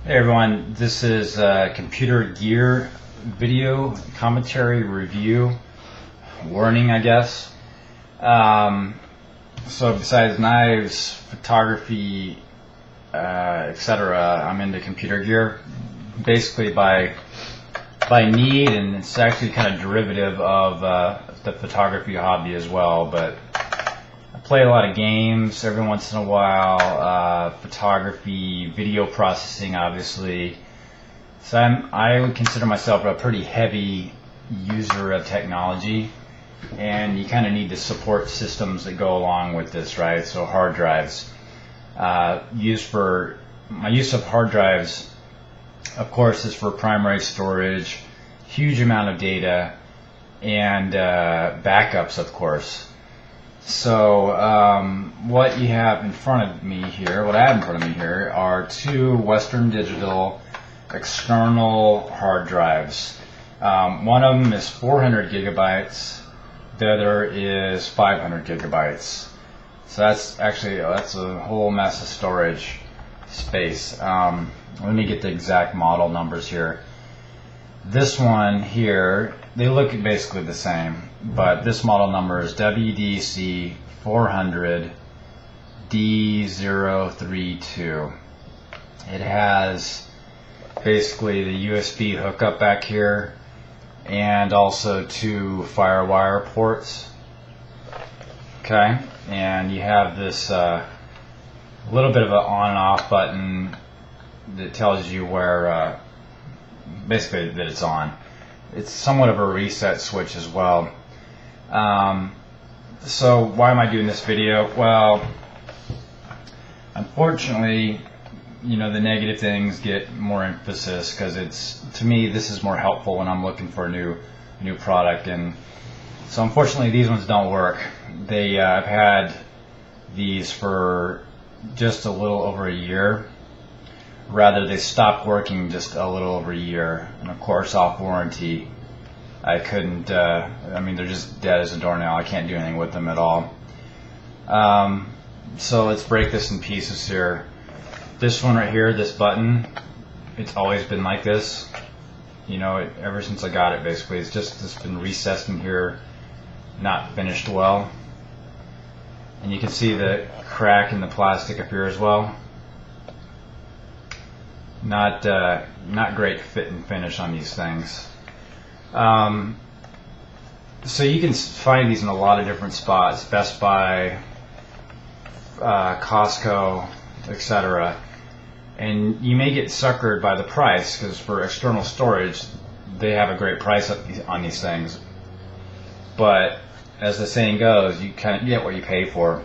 Hey everyone, this is Computer Gear video commentary review warning, I guess. So besides knives, photography, etc., I'm into computer gear basically by need, and it's actually kind of derivative of the photography hobby as well. But I play a lot of games every once in a while, photography, video processing, obviously. So I would consider myself a pretty heavy user of technology, and you kind of need the support systems that go along with this, right? So hard drives. My use of hard drives, of course, is for primary storage, huge amount of data, and backups, of course. So what you have in front of me here, what I have in front of me here, are two Western Digital external hard drives. One of them is 400 gigabytes, the other is 500 gigabytes. So that's a whole mess of storage space. Let me get the exact model numbers here. This one here, they look basically the same, but this model number is WDC 400 D032. It has basically the USB hookup back here and also two FireWire ports. Okay, and you have this little bit of an on and off button that tells you where basically that it's on. It's somewhat of a reset switch as well. So why am I doing this video? Well, unfortunately, you know, the negative things get more emphasis because to me, this is more helpful when I'm looking for a new product. And so unfortunately, these ones don't work. I've had these for just a little over a year. Rather, they stopped working just a little over a year, and of course off warranty. I couldn't, I mean, they're just dead as a doornail. I can't do anything with them at all. So let's break this in pieces here. This one right here, this button, it's always been like this. You know, ever since I got it, basically, it's been recessed in here, not finished well. And you can see the crack in the plastic up here as well. Not great fit and finish on these things. So you can find these in a lot of different spots: Best Buy, Costco, etc. And you may get suckered by the price, because for external storage, they have a great price on these things. But as the saying goes, you kind of get what you pay for.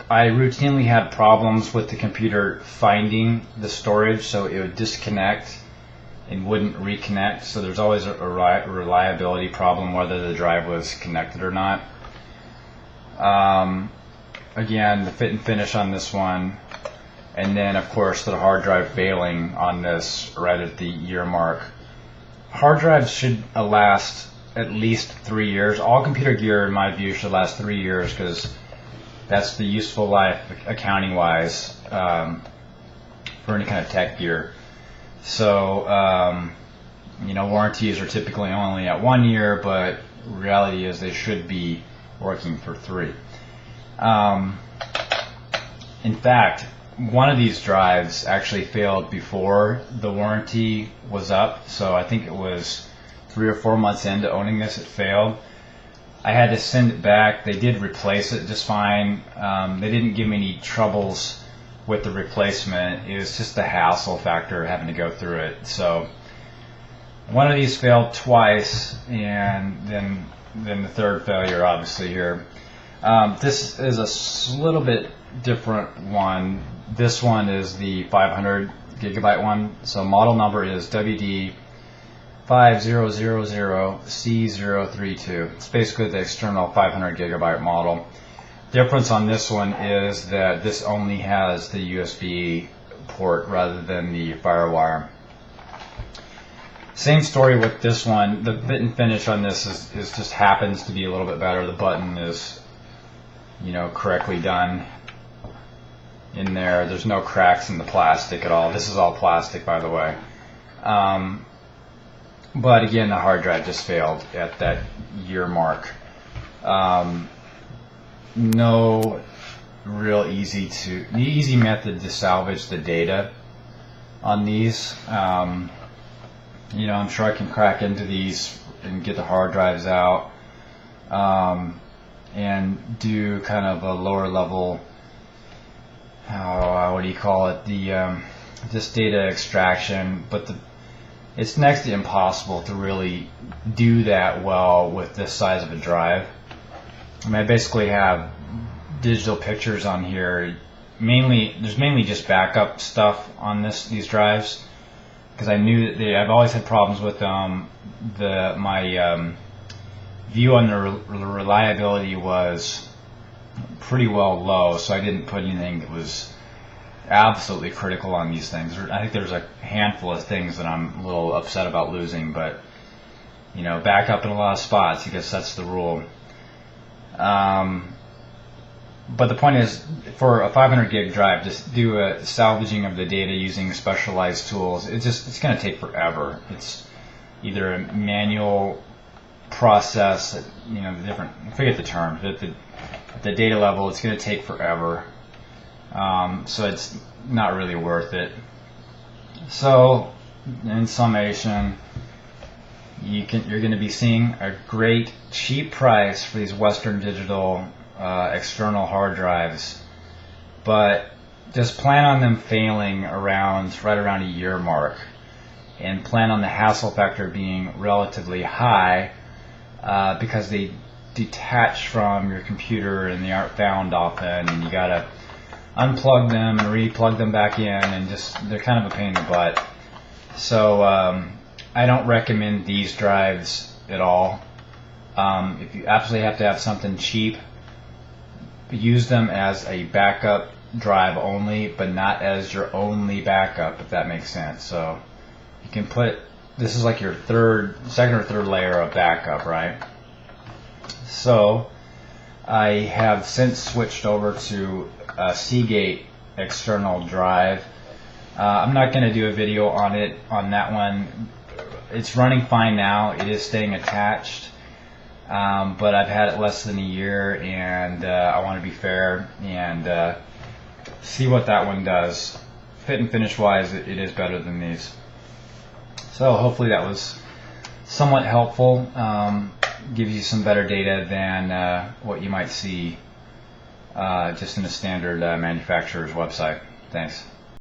I routinely had problems with the computer finding the storage, so it would disconnect and wouldn't reconnect. So there's always a reliability problem whether the drive was connected or not. Again, the fit and finish on this one, and then of course the hard drive failing on this right at the year mark. Hard drives should last at least 3 years. All computer gear, in my view, should last 3 years, because that's the useful life, accounting wise, for any kind of tech gear. So you know, warranties are typically only at 1 year, but reality is they should be working for 3. In fact, one of these drives actually failed before the warranty was up, so I think it was 3 or 4 months into owning this, it failed. I had to send it back. They did replace it just fine. They didn't give me any troubles with the replacement. It was just the hassle factor of having to go through it. So one of these failed twice, and then the third failure, obviously, here. This is a little bit different one. This one is the 500 gigabyte one. So model number is WD 5000C032. It's basically the external 500 gigabyte model. Difference on this one is that this only has the USB port rather than the FireWire. Same story with this one. The fit and finish on this is just happens to be a little bit better. The button is, you know, correctly done. in there. There's no cracks in the plastic at all. This is all plastic, by the way. But again, the hard drive just failed at that year mark. No real easy method to salvage the data on these. You know, I'm sure I can crack into these and get the hard drives out, and do kind of a lower level, what do you call it, just data extraction, but it's next to impossible to really do that well with this size of a drive. I mean, I basically have digital pictures on here. There's mainly just backup stuff on these drives, because I knew that I've always had problems with my view on the reliability was pretty well low, so I didn't put anything that was absolutely critical on these things. I think there's a handful of things that I'm a little upset about losing, but you know, back up in a lot of spots. I guess that's the rule. But the point is, for a 500 gig drive, just do a salvaging of the data using specialized tools. It's going to take forever. It's either a manual process, you know, forget the term, at the data level, it's going to take forever. So it's not really worth it. So, in summation, you're going to be seeing a great cheap price for these Western Digital external hard drives, but just plan on them failing right around a year mark, and plan on the hassle factor being relatively high, because they detach from your computer and they aren't found often, and you gotta unplug them and re-plug them back in, and they're kind of a pain in the butt. So I don't recommend these drives at all. If you absolutely have to have something cheap, use them as a backup drive only, but not as your only backup, if that makes sense. So you can this is like your second or third layer of backup, right? So I have since switched over to a Seagate external drive. I'm not going to do a video on that one. It's running fine now. It is staying attached, but I've had it less than a year, and I want to be fair and see what that one does. Fit and finish wise, it is better than these. So hopefully that was somewhat helpful. Gives you some better data than what you might see just in a standard manufacturer's website. Thanks.